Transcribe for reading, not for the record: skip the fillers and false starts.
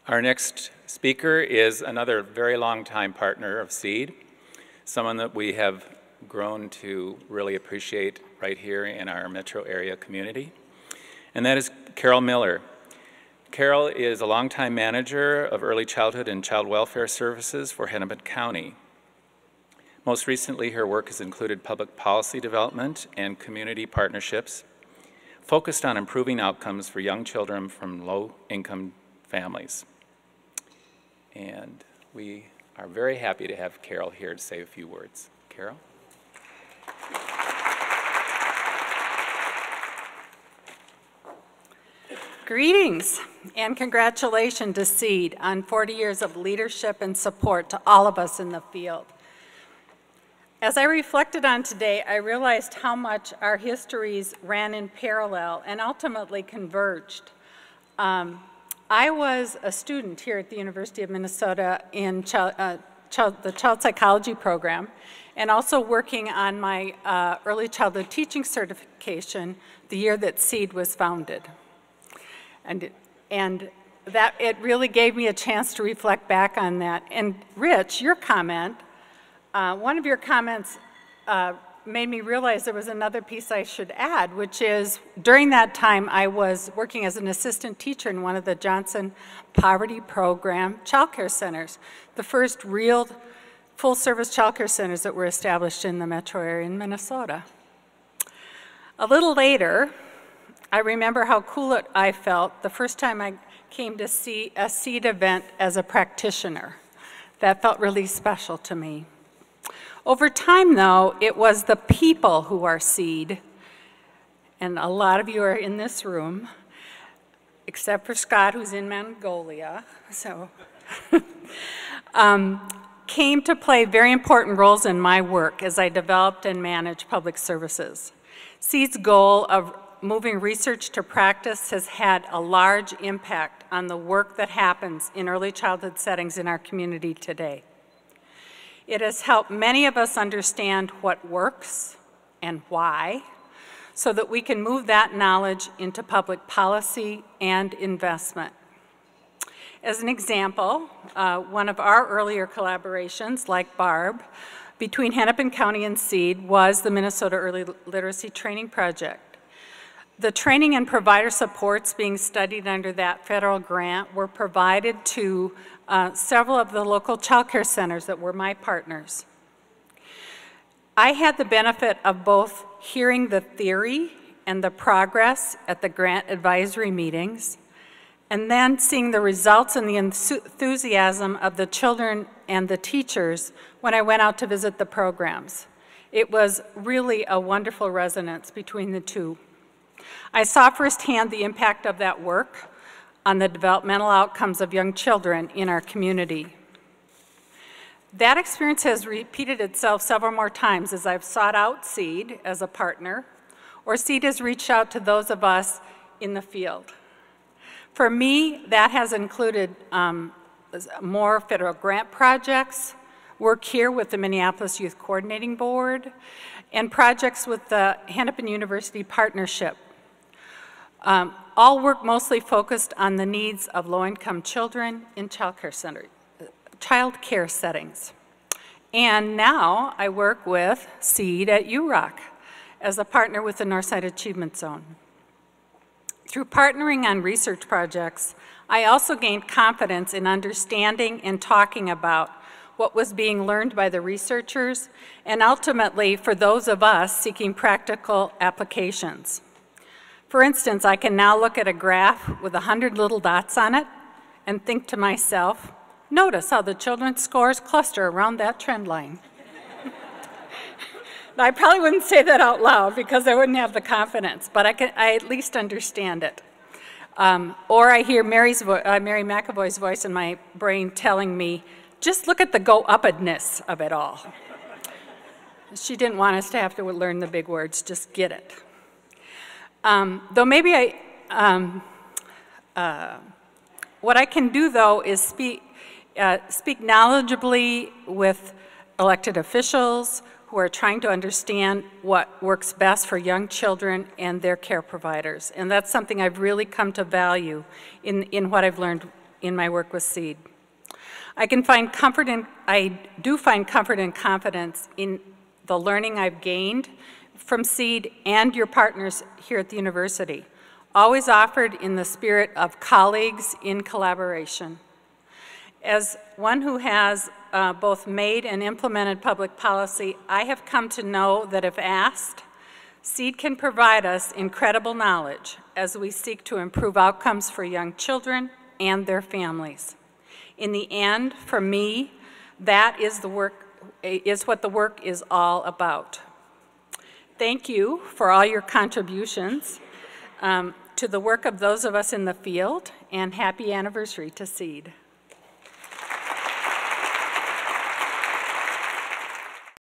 Our next speaker is another very long-time partner of CEED, someone that we have grown to really appreciate right here in our metro area community, and that is Carol Miller. Carol is a longtime manager of early childhood and child welfare services for Hennepin County. Most recently, her work has included public policy development and community partnerships focused on improving outcomes for young children from low-income families. And we are very happy to have Carol here to say a few words. Carol? Greetings and congratulations to CEED on 40 years of leadership and support to all of us in the field. As I reflected on today, I realized how much our histories ran in parallel and ultimately converged. I was a student here at the University of Minnesota in the child psychology program, and also working on my early childhood teaching certification the year that CEED was founded. And that it really gave me a chance to reflect back on that. And Rich, your comment, one of your comments made me realize there was another piece I should add, which is during that time I was working as an assistant teacher in one of the Johnson Poverty Program child care centers, the first real full-service child care centers that were established in the metro area in Minnesota. A little later, I remember how cool I felt the first time I came to see a CEED event as a practitioner. That felt really special to me. Over time, though, it was the people who are CEED, and a lot of you are in this room, except for Scott, who's in Mongolia, so, came to play very important roles in my work as I developed and managed public services. CEED's goal of moving research to practice has had a large impact on the work that happens in early childhood settings in our community today. It has helped many of us understand what works and why, so that we can move that knowledge into public policy and investment. As an example, one of our earlier collaborations, like Barb, between Hennepin County and CEED was the Minnesota Early Literacy Training Project. The training and provider supports being studied under that federal grant were provided to several of the local child care centers that were my partners. I had the benefit of both hearing the theory and the progress at the grant advisory meetings, and then seeing the results and the enthusiasm of the children and the teachers when I went out to visit the programs. It was really a wonderful resonance between the two. I saw firsthand the impact of that work on the developmental outcomes of young children in our community. That experience has repeated itself several more times as I've sought out CEED as a partner, or CEED has reached out to those of us in the field. For me, that has included more federal grant projects, work here with the Minneapolis Youth Coordinating Board, and projects with the Hennepin University Partnership. All work mostly focused on the needs of low-income children in child care settings. And now I work with CEED at UROC as a partner with the Northside Achievement Zone. Through partnering on research projects, I also gained confidence in understanding and talking about what was being learned by the researchers, and ultimately for those of us seeking practical applications. For instance, I can now look at a graph with 100 little dots on it and think to myself, notice how the children's scores cluster around that trend line. I probably wouldn't say that out loud because I wouldn't have the confidence, but I at least understand it. Or I hear Mary McAvoy's voice in my brain telling me, just look at the go-uppedness of it all. She didn't want us to have to learn the big words, just get it. Though maybe what I can do though is speak knowledgeably with elected officials who are trying to understand what works best for young children and their care providers. And that's something I've really come to value in what I've learned in my work with CEED. I do find comfort and confidence in the learning I've gained from CEED and your partners here at the university, always offered in the spirit of colleagues in collaboration. As one who has both made and implemented public policy, I have come to know that if asked, CEED can provide us incredible knowledge as we seek to improve outcomes for young children and their families. In the end, for me, that is what the work is all about. Thank you for all your contributions to the work of those of us in the field, and happy anniversary to CEED.